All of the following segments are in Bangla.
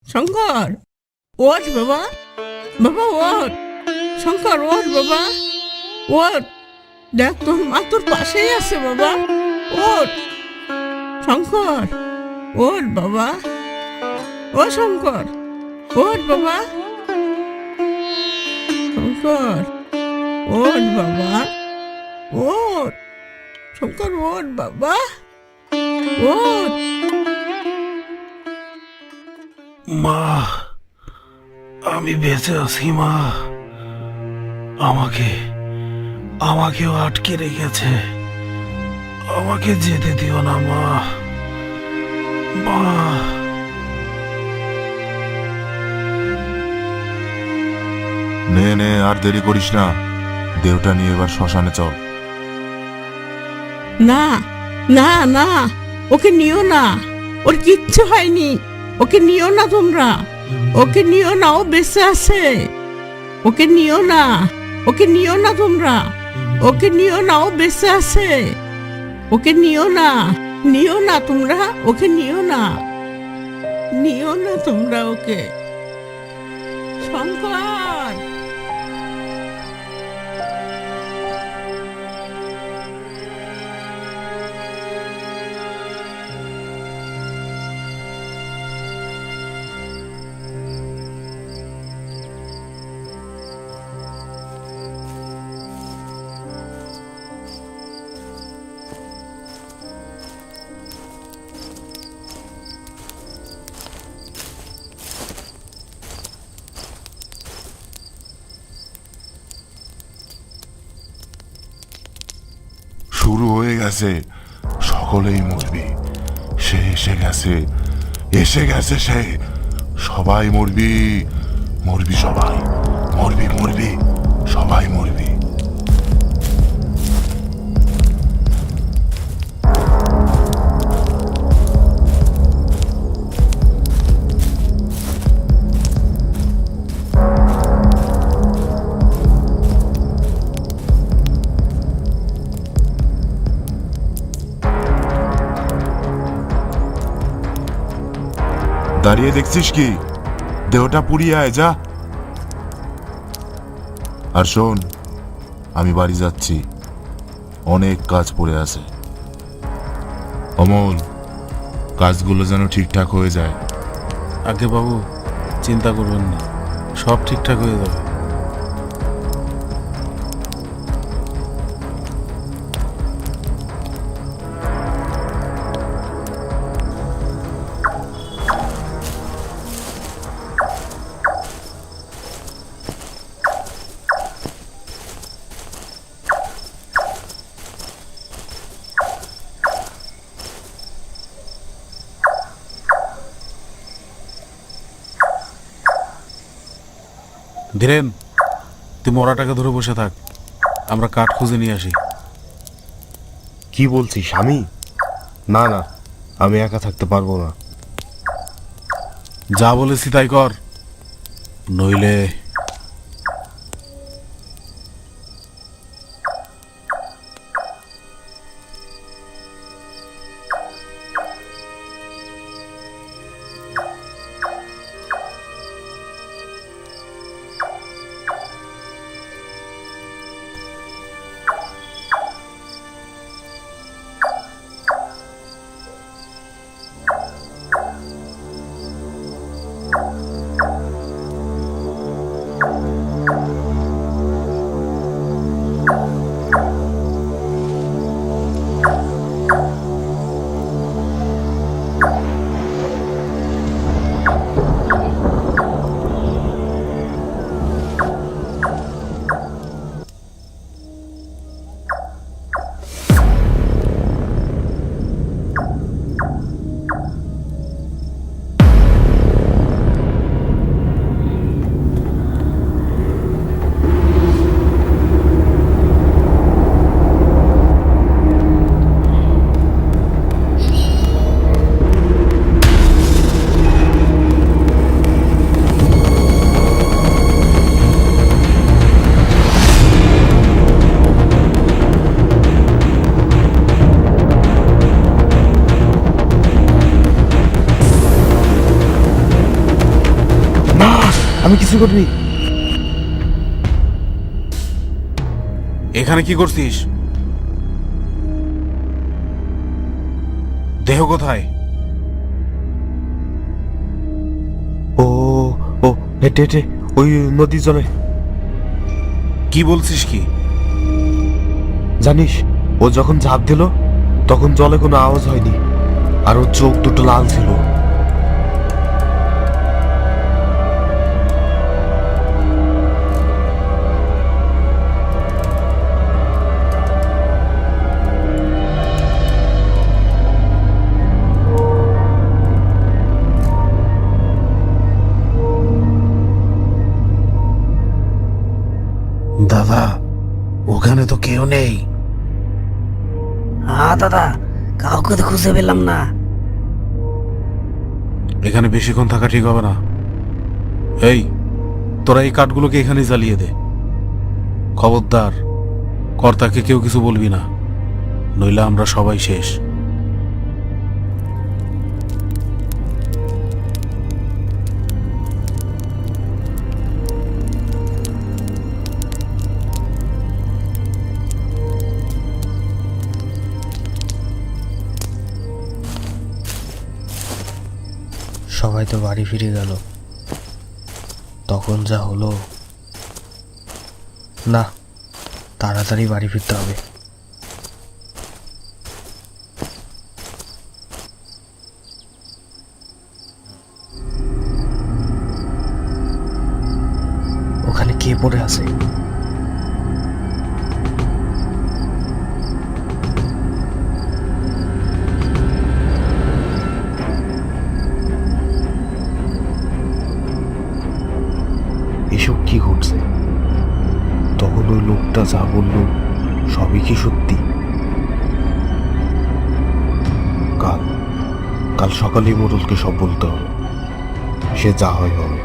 শঙ্কর, ওঠ বাবা, বাবা ওঠ। শঙ্কর ওঠ বাবা, ওঠ। দেখ তোর মা তোর পাশেই আছে বাবা, ওঠ। শঙ্কর ওঠ বাবা, ও শঙ্কর ওঠ বাবা, শঙ্কর ওঠ বাবা, ওঠ। শঙ্কর ওঠ বাবা, ওঠ। মা, আমি বেঁচে আছি মা। আমাকেও আটকে রেখেছে। আমাকে যেতে দিও না মা। মা, নে নে, আর দেরি করিস না। দেহটা নিয়ে এবার শ্মশানে চল। না না না, ওকে নিও না, ওর কিচ্ছু হয়নি। ওকে নিও না তোমরা, ওকে নিও না, ও বেঁচে আছে। ওকে নিও না, ওকে নিও না তোমরা, ওকে নিও না, ও বেঁচে আছে। ওকে নিও না, নিও না তোমরা, ওকে নিও না, নিও না তোমরা ওকে। শঙ্কর, শুরু হয়ে গেছে, সকলেই মরবি। সে এসে গেছে, এসে গেছে সে। সবাই মরবি, মরবি সবাই, মরবি মরবি, সবাই মরবি। দাঁড়িয়ে দেখছিস কি? দেহটা পুড়িয়ে আয় যা। আর শোন, আমি বাড়ি যাচ্ছি, অনেক কাজ পড়ে আছে। অমল, কাজগুলো যেন ঠিকঠাক হয়ে যায়। আগে বাবু, চিন্তা করবেন না, সব ঠিকঠাক হয়ে যাবে। ধীরেন, তুই মরাটাকে ধরে বসে থাক, আমরা কাঠ খুঁজে নিয়ে আসি। কি বলছিস স্বামী? না না, আমি একা থাকতে পারবো না। যা বলেছি তাই কর, নইলে আমি কিছু করিনি। এখানে কি করছিস? দেহ কোথায়? ও ও হেঁটে হেঁটে ওই নদীর জলে। কি বলছিস কি? জানিস, ও যখন ঝাঁপ দিল তখন জলে কোনো আওয়াজ হয়নি, আর ওর চোখ দুটো লাল ছিল। দাদা, ওখানে তো কেউ নেই। হ্যাঁ দাদা, কাউকে তো খুঁজে পেলাম না। এখানে বেশিক্ষণ থাকা ঠিক হবে না। এই, তোরা এই কাঠগুলোকে এখানেই জ্বালিয়ে দে। খবরদার, কর্তাকে কেউ কিছু বলবি না, নইলে আমরা সবাই শেষ। সবাই তো বাড়ি ফিরে গেল, তখন যা হলো। না, তাড়াতাড়ি বাড়ি ফিরতে হবে। ওখানে কে পড়ে আছে? এসব কি ঘটছে? তখন ওই লোকটা যা বলল সবই কি সত্যি? কাল কাল সকালেই মোড়লকে সব বলতে হবে, সে যা হয় হবে।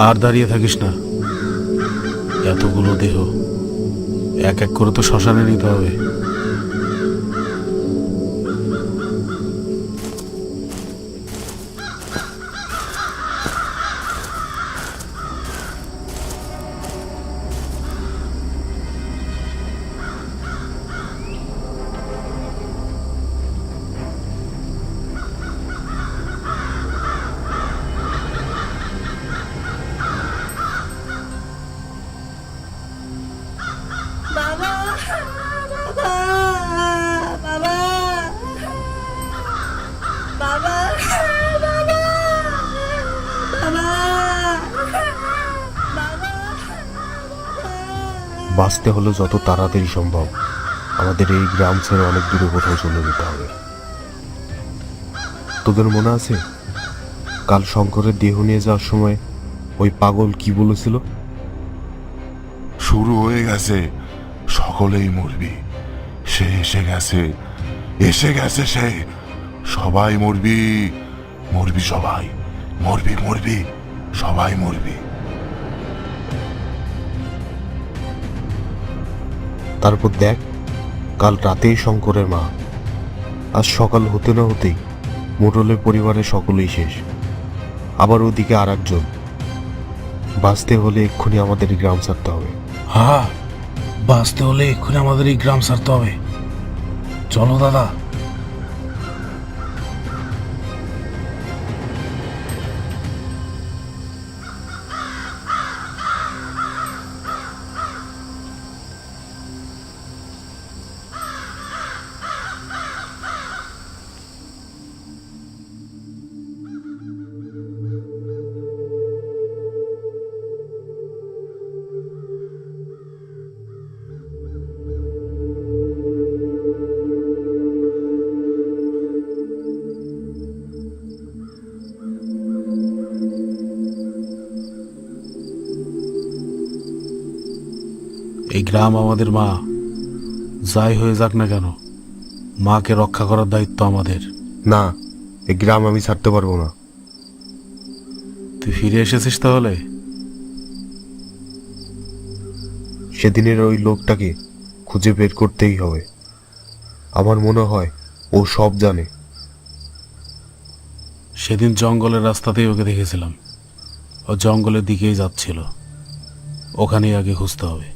আর দাঁড়িয়ে থাকিস না, এতগুলো দেহ এক এক করে তো শ্মশানে নিতে হবে। বাবা, বাবা, বাবা, বাবা, বাঁচতে হলে যত তাড়াতাড়ি সম্ভব আমাদের এই গ্রাম ছেড়ে অনেক দূরে কোথাও চলে যেতে হবে। তোদের মনে আছে কাল শঙ্করের দেহ নিয়ে যাওয়ার সময় ওই পাগল কি বলেছিল? শুরু হয়ে গেছে, সকলেই মরবি, সে এসে গেছে, এসে গেছে সে, সবাই মরবি, মরবি সবাই, মরবি মরবি, সবাই মরবি। তারপর দেখ, কাল রাতেই শঙ্করের মা, আজ সকাল হতে না হতেই মোড়লের পরিবারের সকলেই শেষ। আবার ওদিকে আর একজন। বাঁচতে হলে এক্ষুনি আমাদের এই গ্রাম ছাড়তে হবে। হ্যাঁ, বাঁচতে হলে এক্ষুনি আমাদের এই গ্রাম ছাড়তে হবে। চলো দাদা। এই গ্রাম আমাদের মা, যাই হয়ে যাক না কেন মাকে রক্ষা করার দায়িত্ব আমাদের। না, এই গ্রাম আমি ছাড়তে পারবো না। তুই ফিরে এসেছিস তাহলে? সেদিনের ওই লোকটাকে খুঁজে বের করতেই হবে। আমার মনে হয় ও সব জানে। সেদিন জঙ্গলের রাস্তাতেই ওকে দেখেছিলাম, ও জঙ্গলের দিকেই যাচ্ছিল। ওখানেই আগে খুঁজতে হবে।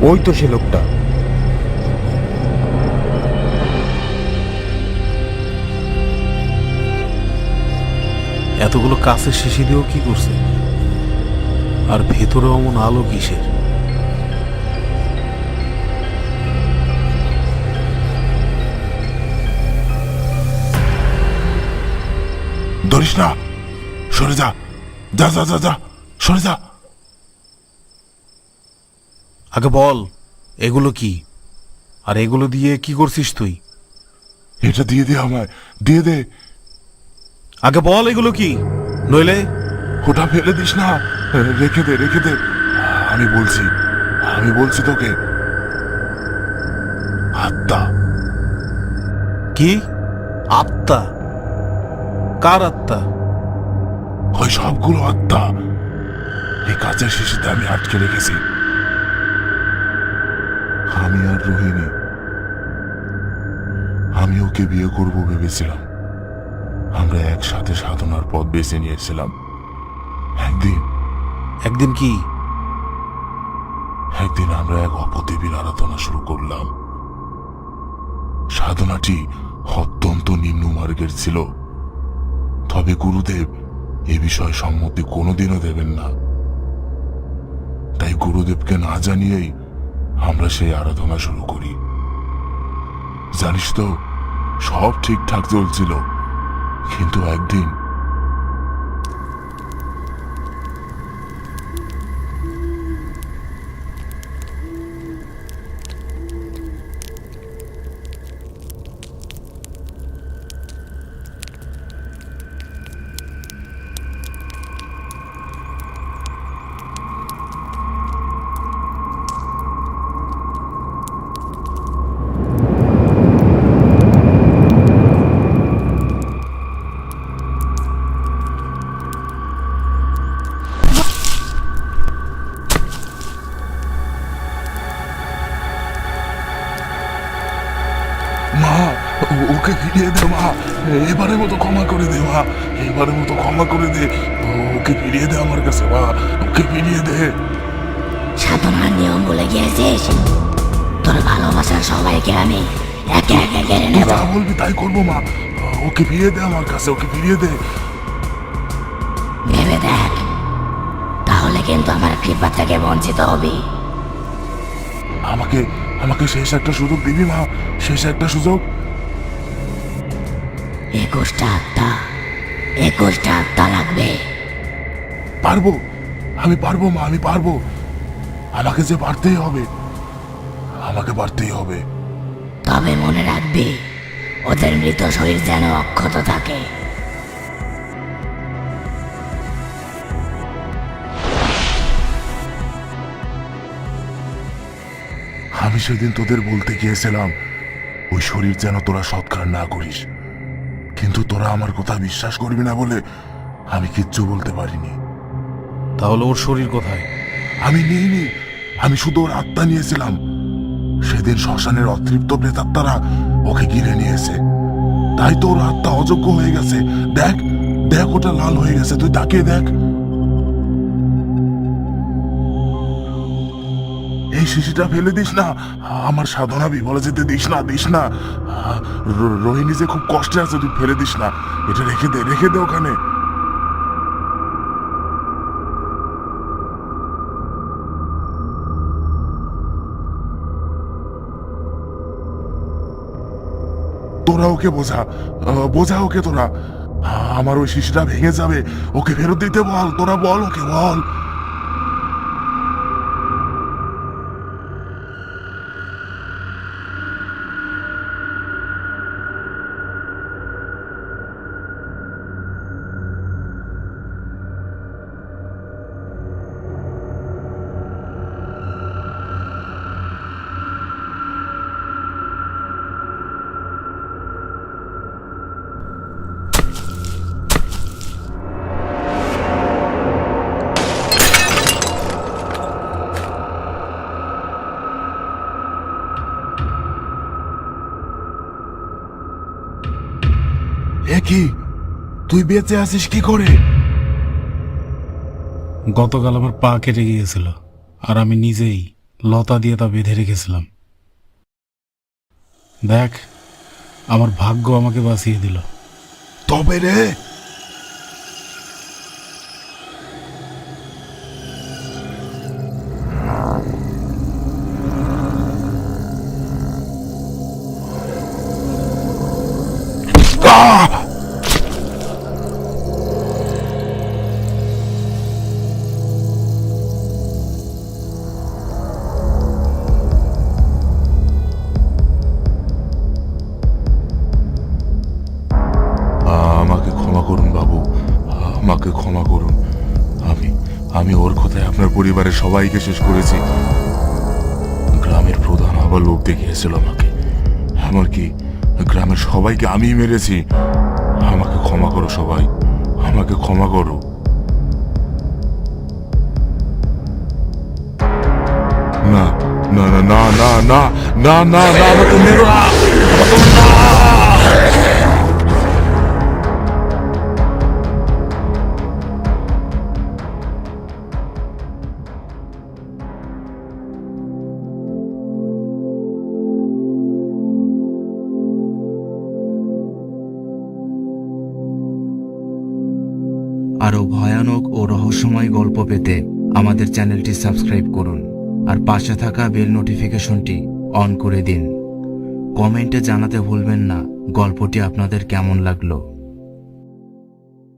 ওই তো সে লোকটা। এতগুলো কাছের শিশি দিয়েও কি করছে? আর ভেতরে অমন আলো কিসের? ধরিস না, সরে যা, যা যা যা যা, সরে যা। আগে বল এগুলো কি, আর এগুলো দিয়ে কি করছিস তুই? এটা দিয়ে দে আমায়, দিয়ে দে। আগে বল এগুলো কি, নইলে ওটা ফেলে দিস না, রেখে দে, রেখে দে। আমি বলছি তোকে। আত্মা। কি আত্মা? কার আত্মা? ওই সবগুলো আত্মা এই কাঁচের শিশিতে আমি আটকে রেখেছি। আমি আর রোহিণী, আমি ওকে বিয়ে করব ভেবেছিলাম। আমরা একসাথে সাধনার পথ বেছে নিয়েছিলাম। একদিন কি? একদিন আমরা এক অপদেবীর আরাধনা শুরু করলাম। সাধনাটি অত্যন্ত নিম্নমার্গের ছিল, তবে গুরুদেব এ বিষয়ে সম্মতি কোনোদিনও দেবেন না। তাই গুরুদেবকে না জানিয়েই আমরা সেই আরাধনা শুরু করি। জানিস তো, সব ঠিকঠাক চলছিল, কিন্তু একদিন মা, ওকে ফিরিয়ে দে মা, এবারের মতো ক্ষমা করে দে মা, এবারের মতো ক্ষমা করে দে। ওকে ফিরিয়ে দে আমার কাছে মা, ওকে ফিরিয়ে দে। সাধনার নিয়ম বলে গিয়েছিস, তোর ভালোবাসার সবাইকে আমি একে একে কেড়ে তুই নেব। যা বলবি তাই করবো মা, ওকে ফিরিয়ে দে আমার কাছে, ওকে ফিরিয়ে দে। ভেবে দেখ, তাহলে কিন্তু আমার কৃপা থেকে বঞ্চিত হবি। আমাকে আমাকে শেষ একটা সুযোগ দিবি মা, শেষ একটা সুযোগ। 21টা আত্মা লাগবে। পারবো, আমি পারবো মা, আমি পারবো। আমাকে যে পারতেই হবে, আমাকে পারতেই হবে। তবে মনে রাখবি, ওদের মৃত শরীর যেন অক্ষত থাকে। আমি সেদিন তোদের বলতে গিয়েছিলাম ওই শরীর যেন তোরা সৎকার না করিস, কিন্তু তোরা আমার কথা বিশ্বাস করবি না বলে আমি কিচ্ছু বলতে পারিনি। তাহলে ওর শরীর কোথায়? আমি নিইনি, আমি শুধু ওর আত্মা নিয়েছিলাম। সেদিন শ্মশানের অতৃপ্ত প্রেতাত্মারা ওকে ঘিরে নিয়েছে, তাই তো ওর আত্মা অযোগ্য হয়ে গেছে। দেখ দেখ, ওটা লাল হয়ে গেছে, তুই তাকিয়ে দেখ। এই শিশিটা ফেলে দিস না, আমার সাধনা বিফলে যেতে দিস না, দিস না। রোহিণী যে খুব কষ্টে আছে, তুই ফেলে দিস না, এটা রেখে দে ওখানে। তোরা ওকে বোঝা ওকে তোরা। আমার ওই শিশিটা ভেঙে যাবে, ওকে ফেরত দিতে বল, তোরা বল ওকে, বল। কি তুই বেঁচে আছিস কি করে? গতকাল আমার পা কেটে গিয়েছিল, আর আমি নিজেই লতা দিয়ে তা বেঁধে রেখেছিলাম। দেখ, আমার ভাগ্য আমাকে বাঁচিয়ে দিল। তবে রে, আমাকে ক্ষমা করুন বাবু, আমাকে ক্ষমা করুন। আমি ওর কথায় আপনার পরিবারের সবাইকে শেষ করেছি। গ্রামের প্রধান আবার লোক দেখিয়েছিল আমাকে, এমনকি গ্রামের সবাইকে আমি মেরেছি। আমাকে ক্ষমা করো সবাই, আমাকে ক্ষমা করো। না না না না না না না না না, আমাকে মেরো না, আমাকে না। আরও ভয়ানক ও রহস্যময় গল্প পেতে আমাদের চ্যানেলটি সাবস্ক্রাইব করুন আর পাশে থাকা বেল নোটিফিকেশনটি অন করে দিন। কমেন্টে জানাতে ভুলবেন না গল্পটি আপনাদের কেমন লাগলো।